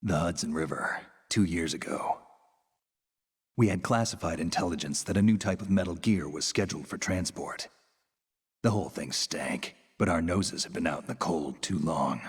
The Hudson River, 2 years ago. We had classified intelligence that a new type of metal gear was scheduled for transport. The whole thing stank, but our noses had been out in the cold too long.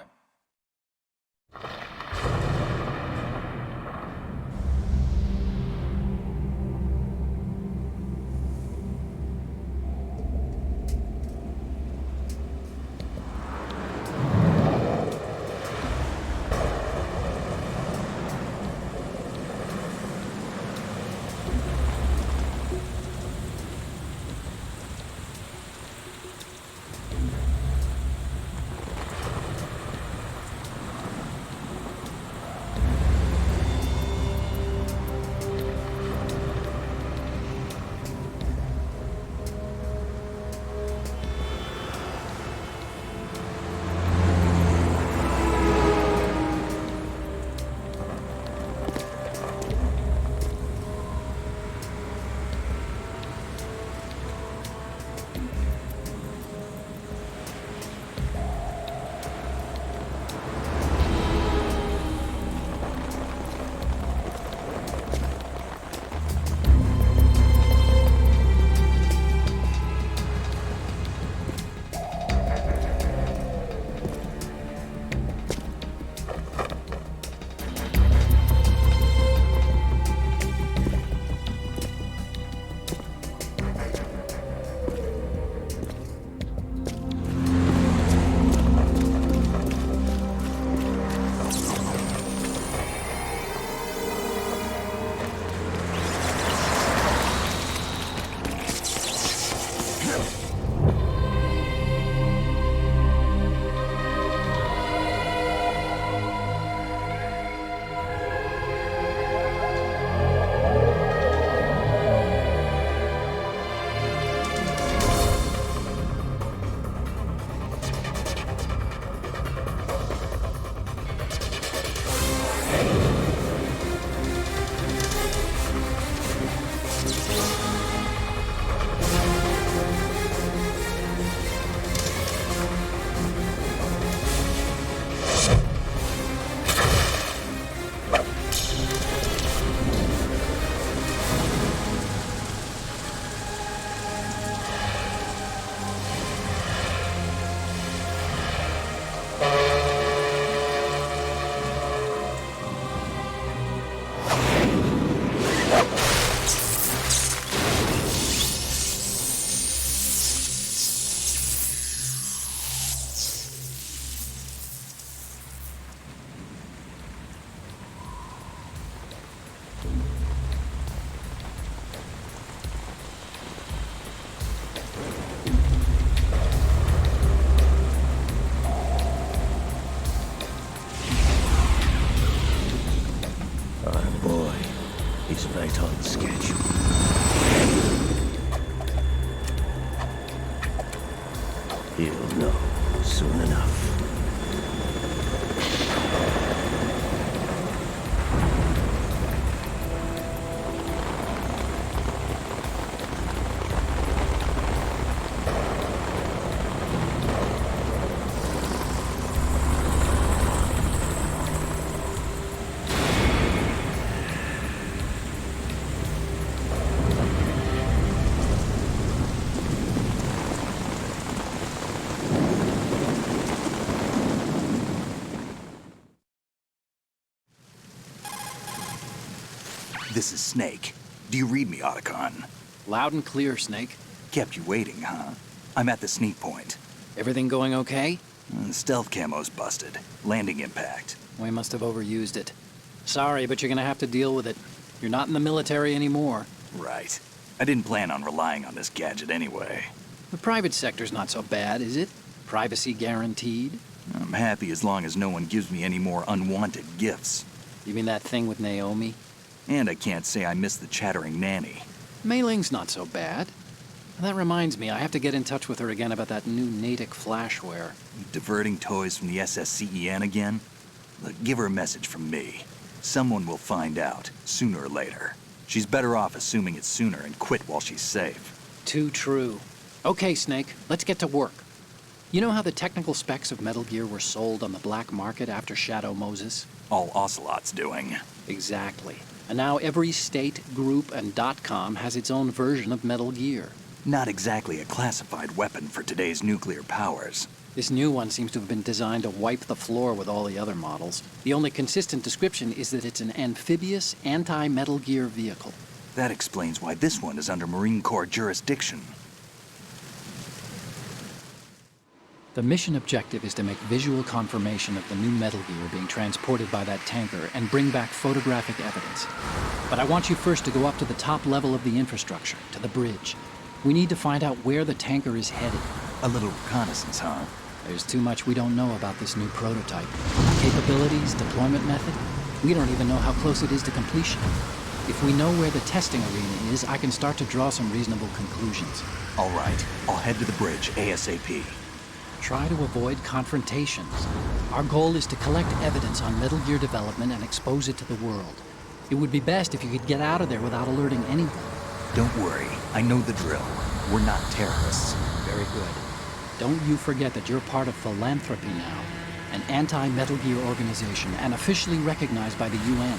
Right on schedule. He'll know soon enough. This is Snake. Do you read me, Otacon? Loud and clear, Snake. Kept you waiting, huh? I'm at the sneak point. Everything going okay? Stealth camo's busted. Landing impact. We must have overused it. Sorry, but you're gonna have to deal with it. You're not in the military anymore. Right. I didn't plan on relying on this gadget anyway. The private sector's not so bad, is it? Privacy guaranteed? I'm happy as long as no one gives me any more unwanted gifts. You mean that thing with Naomi? And I can't say I miss the chattering nanny. Mei Ling's not so bad. That reminds me, I have to get in touch with her again about that new Natick flashware. Diverting toys from the SSCEN again? Look, give her a message from me. Someone will find out, sooner or later. She's better off assuming it sooner and quit while she's safe. Too true. Okay, Snake, let's get to work. You know how the technical specs of Metal Gear were sold on the black market after Shadow Moses? All Ocelot's doing. Exactly. And now every state, group, and .com has its own version of Metal Gear. Not exactly a classified weapon for today's nuclear powers. This new one seems to have been designed to wipe the floor with all the other models. The only consistent description is that it's an amphibious, anti-Metal Gear vehicle. That explains why this one is under Marine Corps jurisdiction. The mission objective is to make visual confirmation of the new Metal Gear being transported by that tanker and bring back photographic evidence. But I want you first to go up to the top level of the infrastructure, to the bridge. We need to find out where the tanker is headed. A little reconnaissance, huh? There's too much we don't know about this new prototype. Capabilities, deployment method. We don't even know how close it is to completion. If we know where the testing arena is, I can start to draw some reasonable conclusions. All right, I'll head to the bridge ASAP. Try to avoid confrontations. Our goal is to collect evidence on Metal Gear development and expose it to the world. It would be best if you could get out of there without alerting anyone. Don't worry, I know the drill. We're not terrorists. Very good. Don't you forget that you're part of Philanthropy now, an anti-Metal Gear organization and officially recognized by the UN.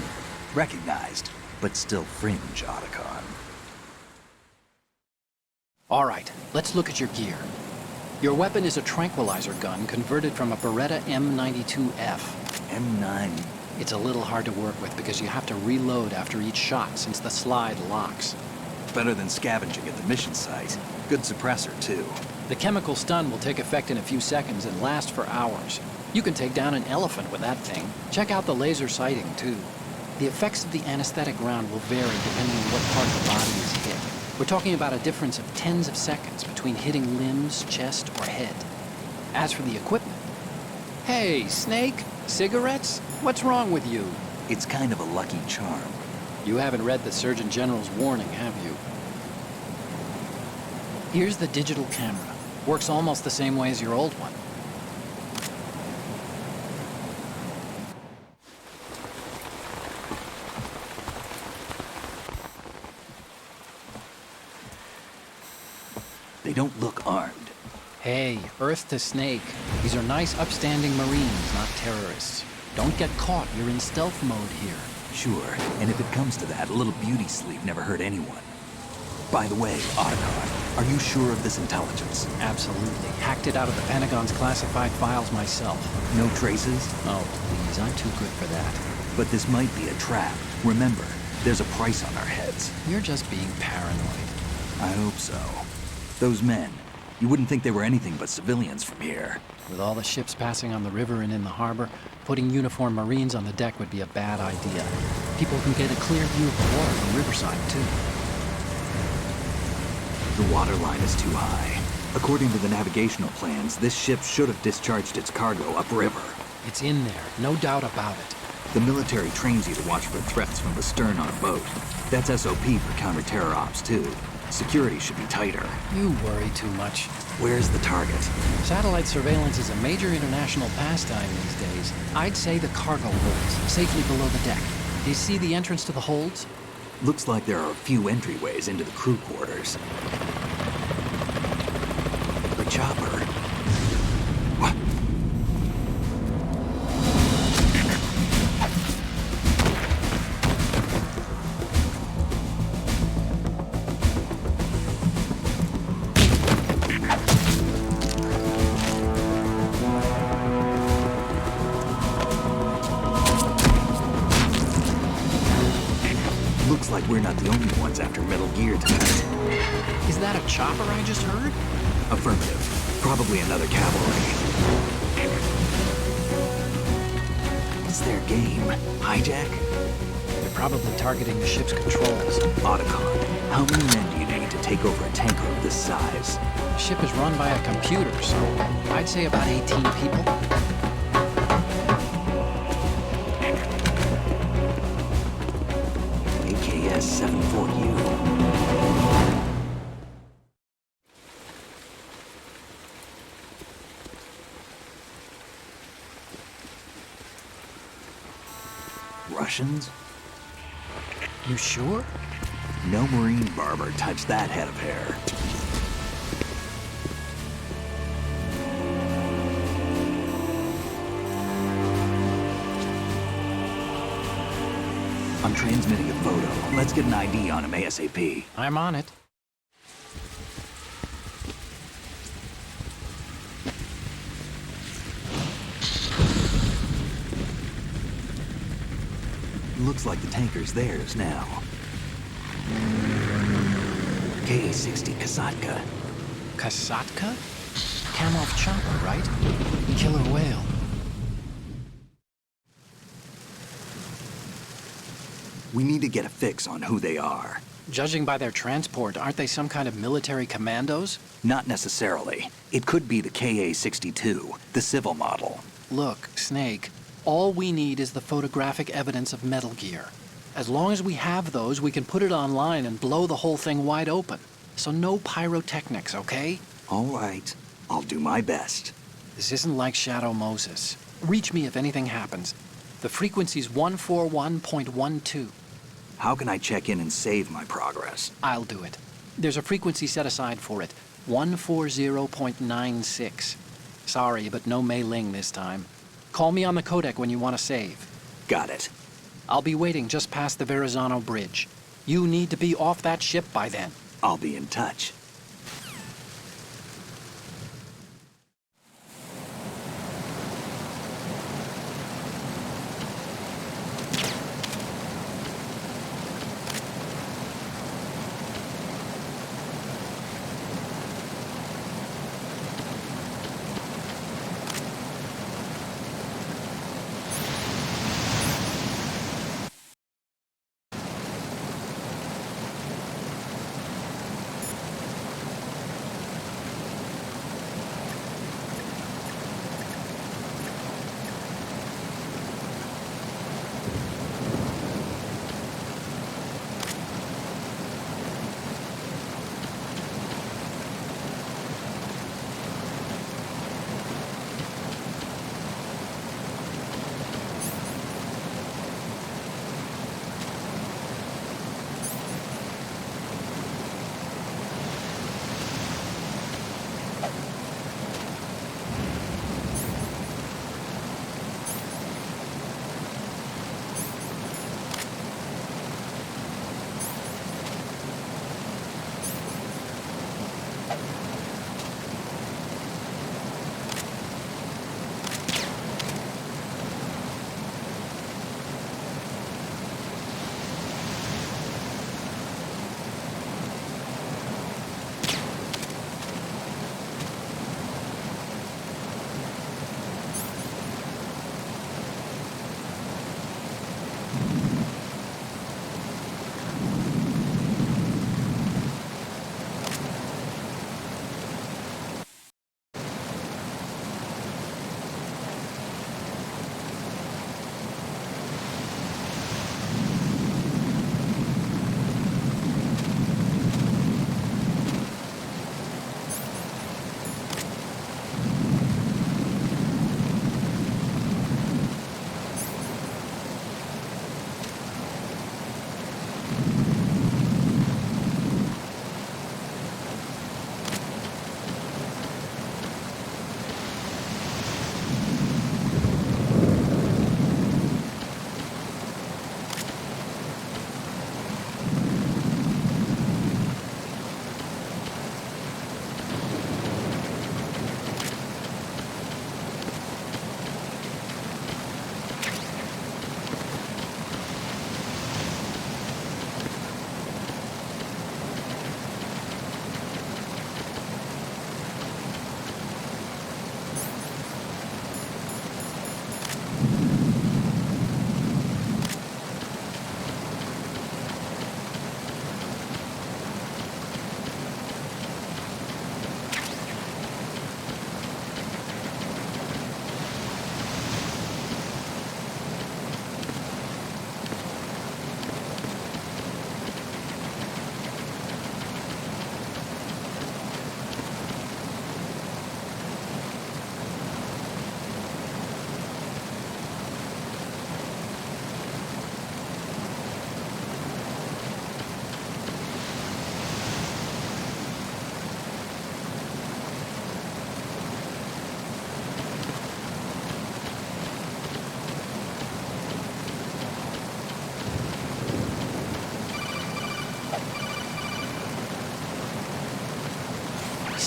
Recognized, but still fringe, Otacon. All right, let's look at your gear. Your weapon is a tranquilizer gun converted from a Beretta M92F. M9. It's a little hard to work with because you have to reload after each shot since the slide locks. Better than scavenging at the mission site. Good suppressor, too. The chemical stun will take effect in a few seconds and last for hours. You can take down an elephant with that thing. Check out the laser sighting, too. The effects of the anesthetic round will vary depending on what part of the body is hit. We're talking about a difference of tens of seconds between hitting limbs, chest, or head. As for the equipment... Hey, Snake? Cigarettes? What's wrong with you? It's kind of a lucky charm. You haven't read the Surgeon General's warning, have you? Here's the digital camera. Works almost the same way as your old one. They don't look armed. Hey, Earth to Snake. These are nice, upstanding Marines, not terrorists. Don't get caught. You're in stealth mode here. Sure, and if it comes to that, a little beauty sleep never hurt anyone. By the way, Otacon, are you sure of this intelligence? Absolutely. Hacked it out of the Pentagon's classified files myself. No traces? Oh, please, I'm too good for that. But this might be a trap. Remember, there's a price on our heads. You're just being paranoid. I hope so. Those men, you wouldn't think they were anything but civilians from here. With all the ships passing on the river and in the harbor, putting uniformed Marines on the deck would be a bad idea. People can get a clear view of the water from Riverside, too. The water line is too high. According to the navigational plans, this ship should have discharged its cargo upriver. It's in there, no doubt about it. The military trains you to watch for threats from the stern on a boat. That's SOP for counter-terror ops, too. Security should be tighter. You worry too much. Where's the target? Satellite surveillance is a major international pastime these days. I'd say the cargo holds, safely below the deck. Do you see the entrance to the holds? Looks like there are a few entryways into the crew quarters. The chopper. What? Looks like we're not the only ones after Metal Gear tonight. Is that a chopper I just heard? Affirmative. Probably another cavalry. It's their game. Hijack? They're probably targeting the ship's controls. Otacon, how many men do you need to take over a tanker of this size? The ship is run by a computer, so I'd say about 18 people. AKS 74U. Russians? You sure? No Marine barber touched that head of hair. I'm transmitting a photo. Let's get an ID on him ASAP. I'm on it. Looks like the tanker's theirs now. KA-60 Kasatka. Kasatka? Kamov chopper, right? Killer whale. We need to get a fix on who they are. Judging by their transport, aren't they some kind of military commandos? Not necessarily. It could be the KA-62, the civil model. Look, Snake, all we need is the photographic evidence of Metal Gear. As long as we have those, we can put it online and blow the whole thing wide open. So no pyrotechnics, okay? All right. I'll do my best. This isn't like Shadow Moses. Reach me if anything happens. The frequency's 141.12. How can I check in and save my progress? I'll do it. There's a frequency set aside for it. 140.96. Sorry, but no Mei Ling this time. Call me on the codec when you want to save. Got it. I'll be waiting just past the Verrazano Bridge. You need to be off that ship by then. I'll be in touch.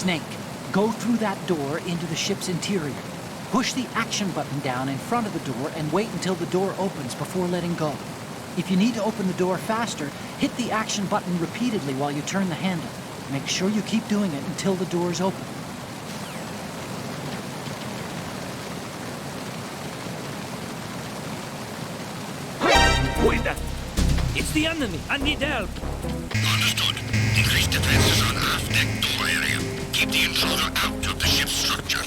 Snake, go through that door into the ship's interior. Push the action button down in front of the door and wait until the door opens before letting go. If you need to open the door faster, hit the action button repeatedly while you turn the handle. Make sure you keep doing it until the door's open. Who is that? It's the enemy. I need help. Understood. Increase defenses on aft-deck door area. Keep the intruder out of the ship's structure.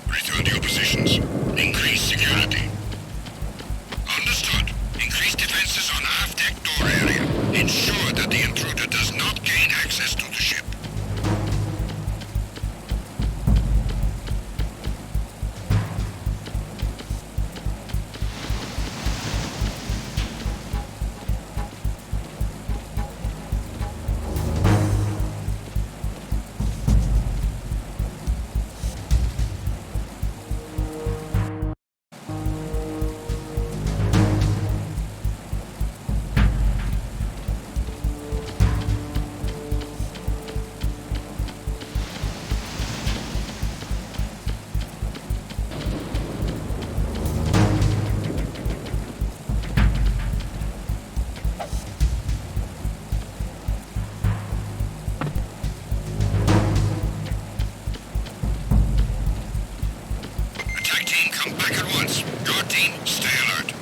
Return to your positions. Increase security. Understood. Increase defenses on aft-deck door area. Ensure that the intruder does not gain access to the ship. Attack team, come back at once. Guard team, stay alert.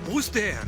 Who's there?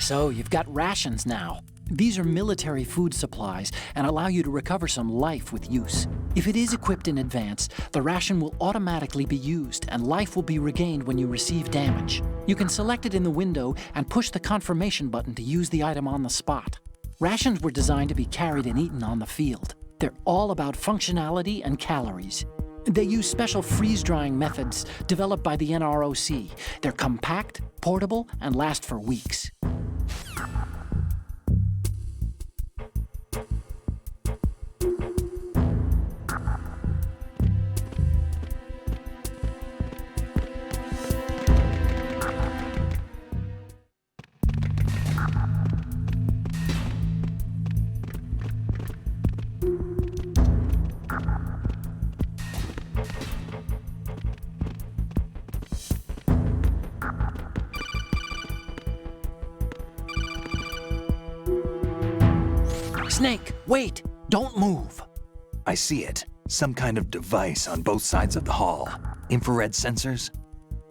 So you've got rations now. These are military food supplies and allow you to recover some life with use. If it is equipped in advance, the ration will automatically be used and life will be regained when you receive damage. You can select it in the window and push the confirmation button to use the item on the spot. Rations were designed to be carried and eaten on the field. They're all about functionality and calories. They use special freeze-drying methods developed by the NROC. They're compact, portable, and last for weeks. Snake, wait! Don't move! I see it. Some kind of device on both sides of the hall. Infrared sensors?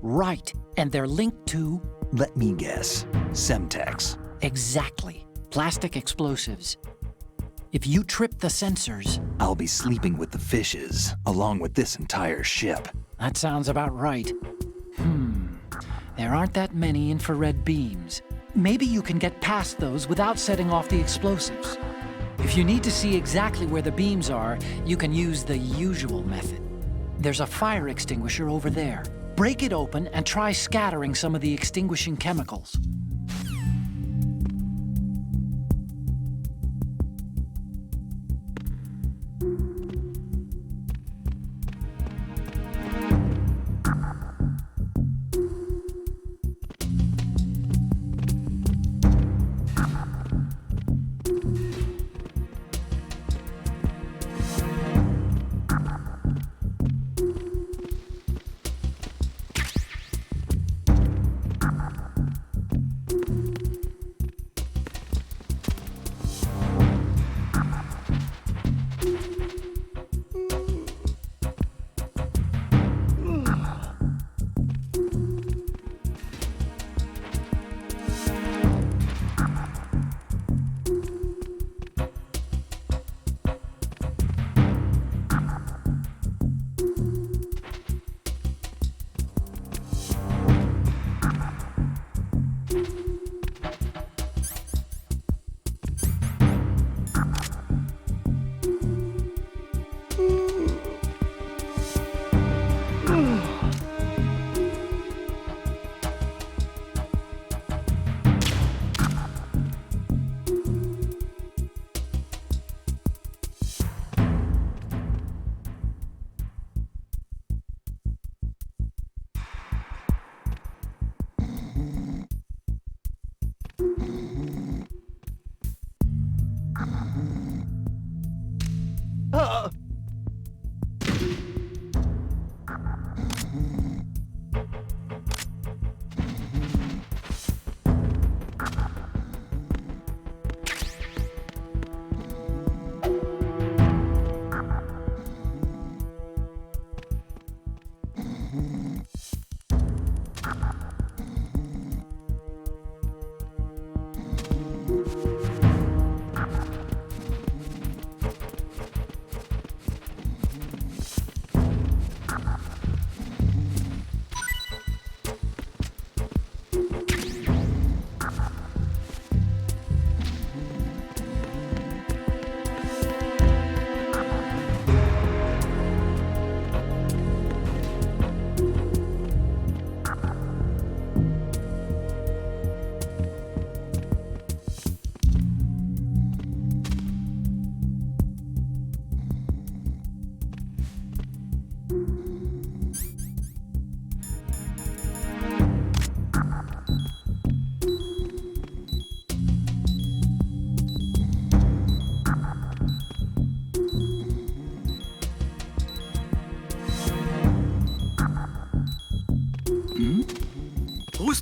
Right, and they're linked to... Let me guess. Semtex. Exactly. Plastic explosives. If you trip the sensors... I'll be sleeping with the fishes, along with this entire ship. That sounds about right. There aren't that many infrared beams. Maybe you can get past those without setting off the explosives. If you need to see exactly where the beams are, you can use the usual method. There's a fire extinguisher over there. Break it open and try scattering some of the extinguishing chemicals.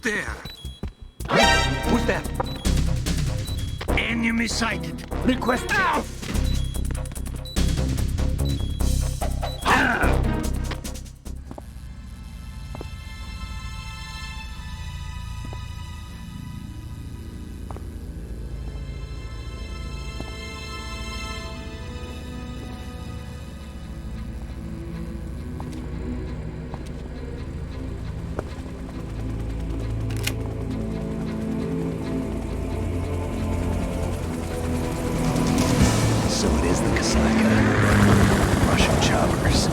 there. Who's that? Enemy sighted. Request. Ow! So it is the Kasaka. Russian choppers.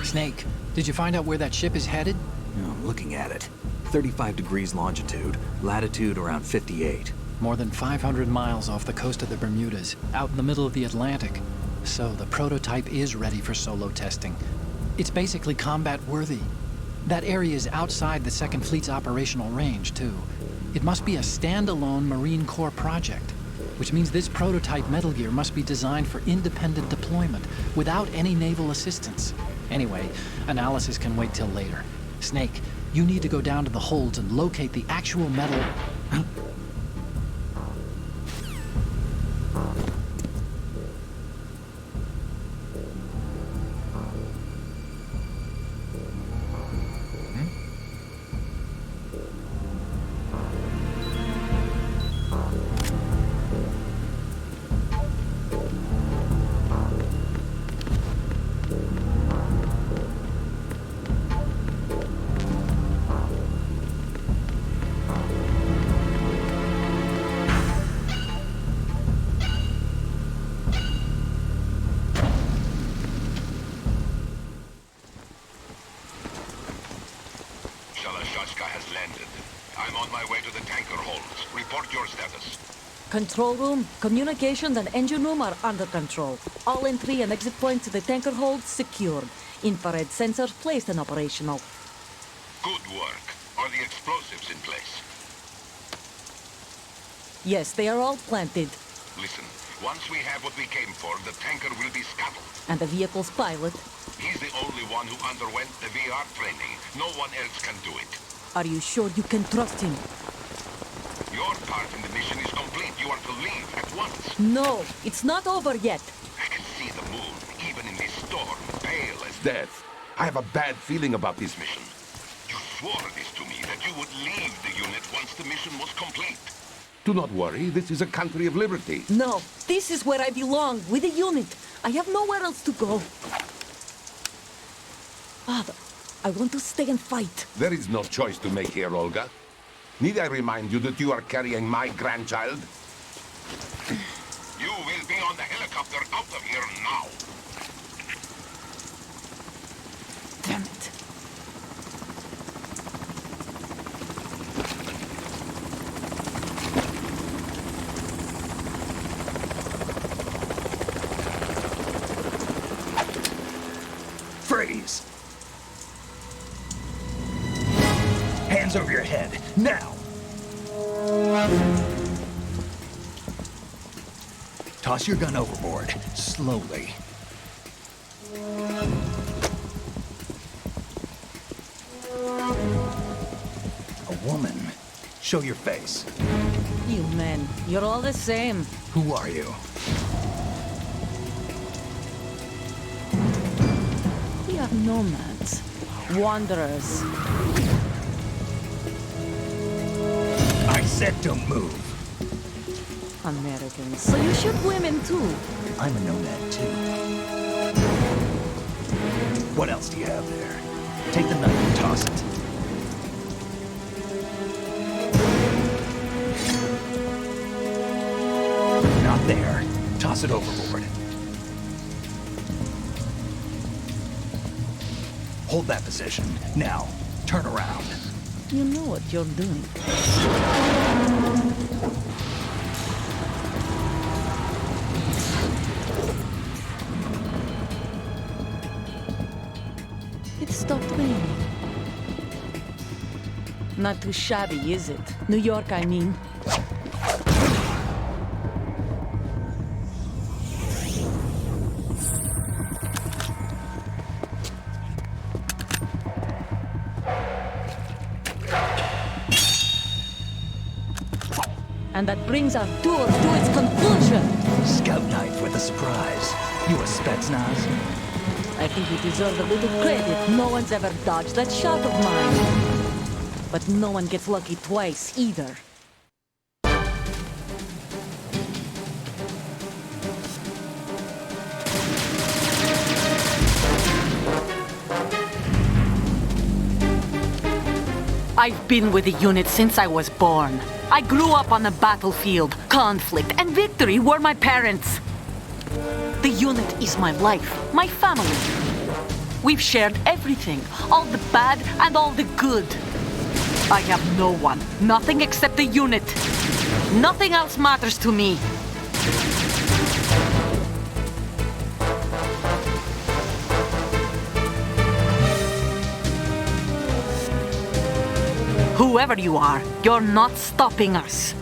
Snake, did you find out where that ship is headed? I'm looking at it. 35 degrees longitude, latitude around 58. More than 500 miles off the coast of the Bermudas, out in the middle of the Atlantic. So the prototype is ready for solo testing. It's basically combat worthy. That area is outside the Second Fleet's operational range, too. It must be a standalone Marine Corps project, which means this prototype Metal Gear must be designed for independent deployment without any naval assistance. Anyway, analysis can wait till later. Snake, you need to go down to the holds and locate the actual metal... has landed. I'm on my way to the tanker holds. Report your status. Control room, communications and engine room are under control. All entry and exit points to the tanker hold secured. Infrared sensors placed and operational. Good work. Are the explosives in place? Yes, they are all planted. Listen, once we have what we came for, the tanker will be scuttled. And the vehicle's pilot? He's the only one who underwent the VR training. No one else can do it. Are you sure you can trust him? Your part in the mission is complete. You are to leave at once. No, it's not over yet. I can see the moon, even in this storm, pale as Death. I have a bad feeling about this mission. You swore this to me, that you would leave the unit once the mission was complete. Do not worry, this is a country of liberty. No, this is where I belong, with the unit. I have nowhere else to go. Father, I want to stay and fight. There is no choice to make here, Olga. Need I remind you that you are carrying my grandchild? You will be on the helicopter out of here now. Damn it. Freeze! Hands over your head, now! Toss your gun overboard, slowly. A woman. Show your face. You men, you're all the same. Who are you? We are nomads, wanderers. I said don't move. Americans. So you shoot women too. I'm a nomad too. What else do you have there? Take the knife and toss it. Not there. Toss it overboard. Hold that position. Now, turn around. You know what you're doing. It stopped raining. Not too shabby, is it? New York, I mean. And that brings our tour to its conclusion. Scout knife with a surprise. You a Spetsnaz? I think you deserve a little credit. No one's ever dodged that shot of mine. But no one gets lucky twice, either. I've been with the unit since I was born. I grew up on the battlefield. Conflict and victory were my parents. The unit is my life, my family. We've shared everything, all the bad and all the good. I have no one, nothing except the unit. Nothing else matters to me. Whoever you are, you're not stopping us.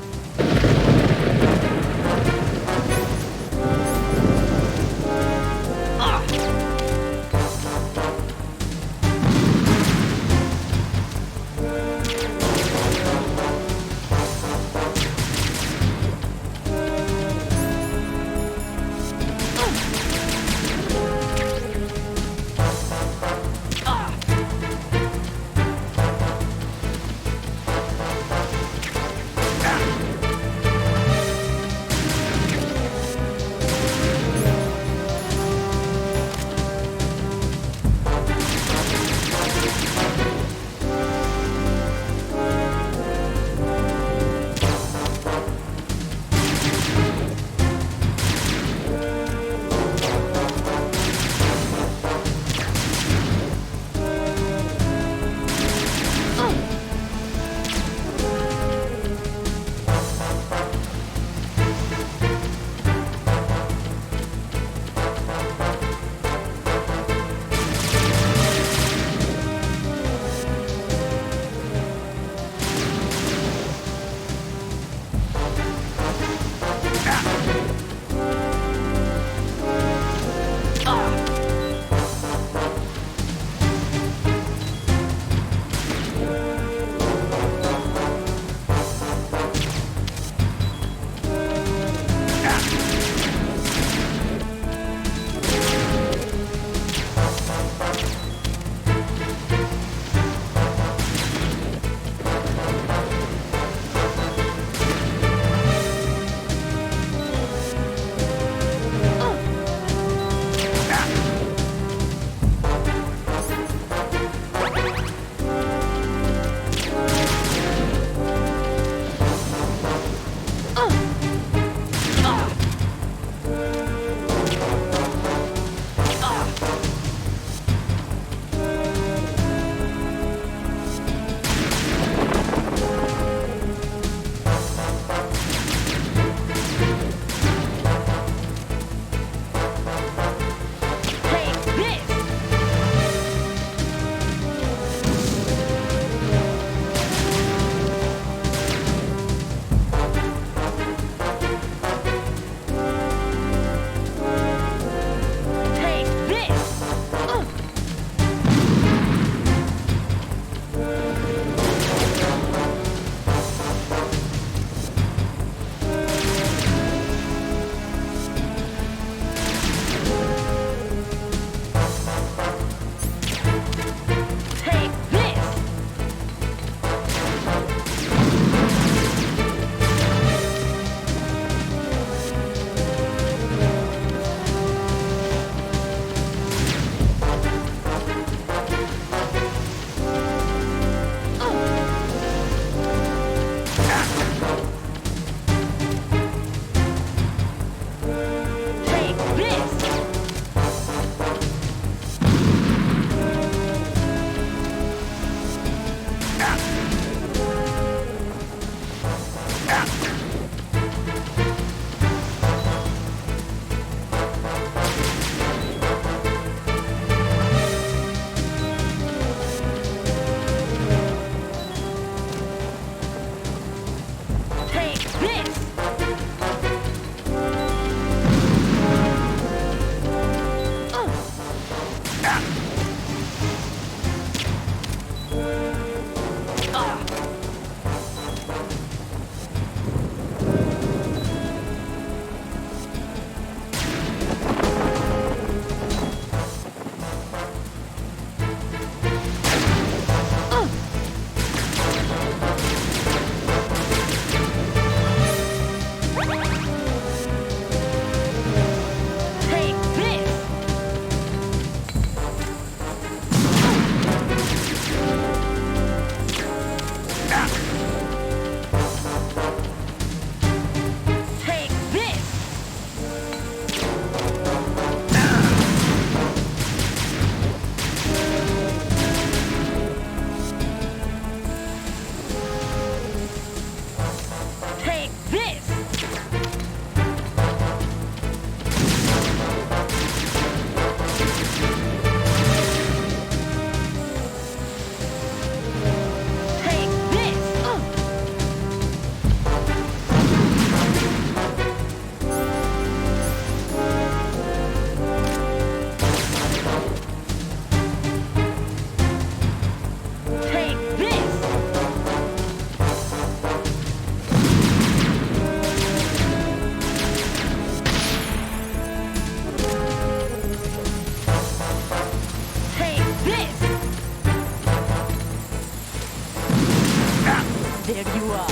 There you are.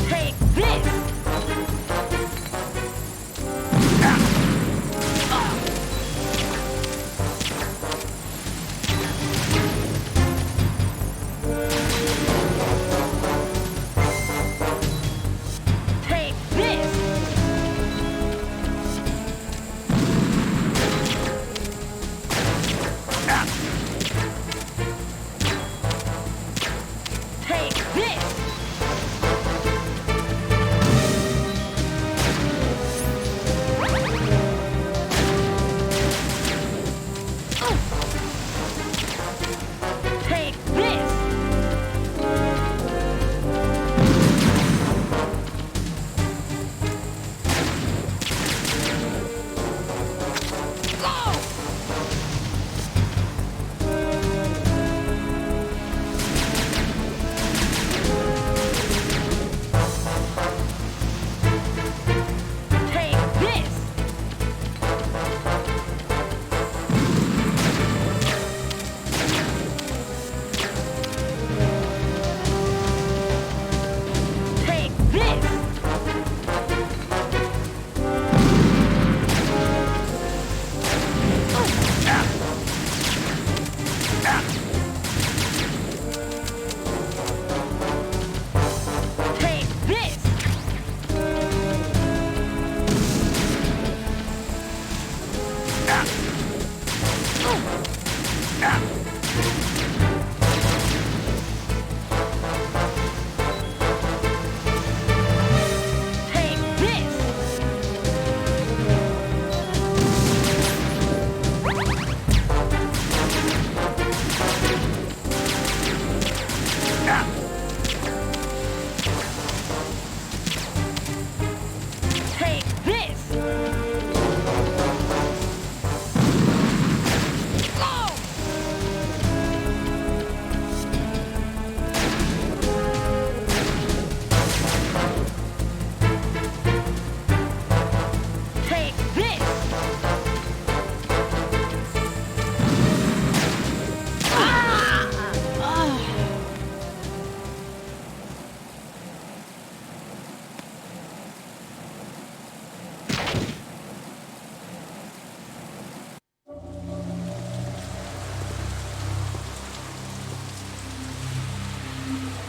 Take this! Take this! Take this! Take this! Take this! Take this! Take this! Take this! Take this! Take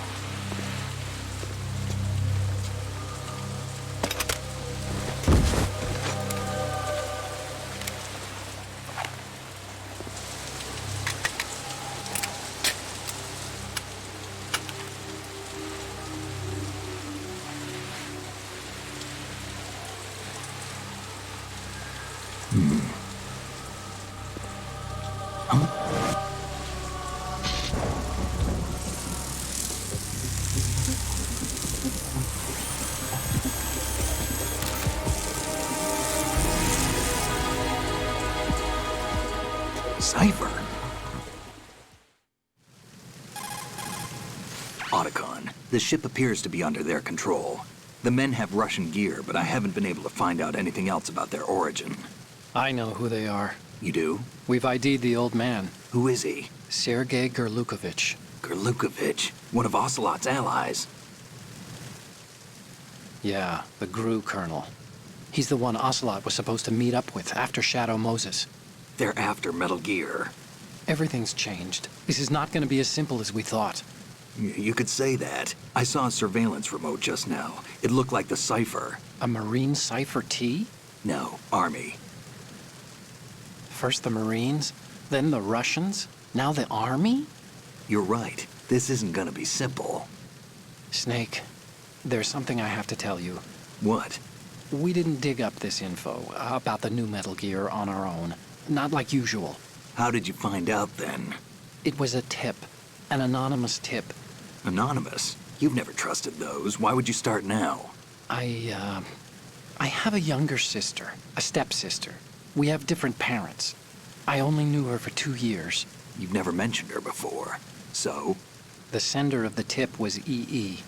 this! Cipher? Otacon, the ship appears to be under their control. The men have Russian gear, but I haven't been able to find out anything else about their origin. I know who they are. You do? We've ID'd the old man, Who is he? Sergei Gerlukovich. Gerlukovich, one of Ocelot's allies. Yeah, the GRU colonel. He's the one Ocelot was supposed to meet up with after Shadow Moses. They're after Metal Gear. Everything's changed. This is not going to be as simple as we thought. You could say that. I saw a surveillance remote just now. It looked like the Cipher. A Marine Cipher T? No, Army. First the Marines, then the Russians, now the Army? You're right. This isn't gonna be simple. Snake, there's something I have to tell you. What? We didn't dig up this info about the new Metal Gear on our own. Not like usual. How did you find out then? It was a tip. An anonymous tip. Anonymous? You've never trusted those. Why would you start now? I have a younger sister, a stepsister. We have different parents. I only knew her for 2 years. You've never mentioned her before. So? The sender of the tip was EE.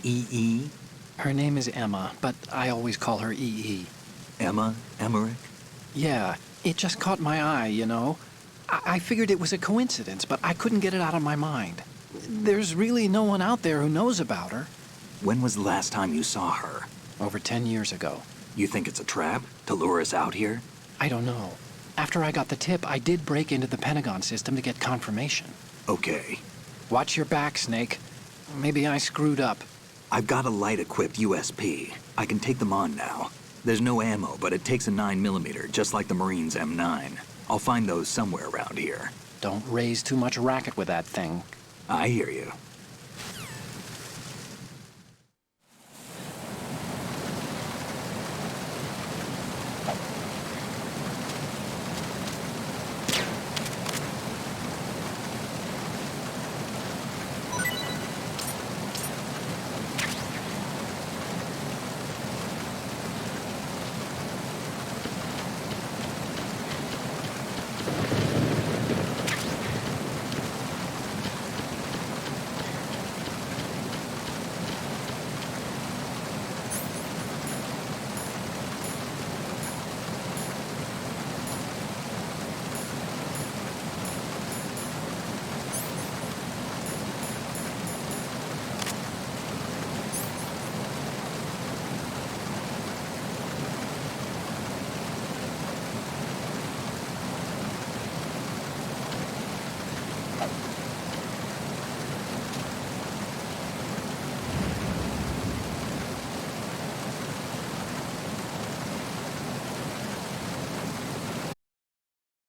EE? Her name is Emma, but I always call her EE. Emma? Emmerich? Yeah, It just caught my eye, you know. I figured it was a coincidence, but I couldn't get it out of my mind. There's really no one out there who knows about her. When was the last time you saw her? Over 10 years ago. You think it's a trap to lure us out here? I don't know. After I got the tip, I did break into the Pentagon system to get confirmation. Okay. Watch your back, Snake. Maybe I screwed up. I've got a light-equipped USP. I can take them on now. There's no ammo, but it takes a 9mm, just like the Marines' M9. I'll find those somewhere around here. Don't raise too much racket with that thing. I hear you.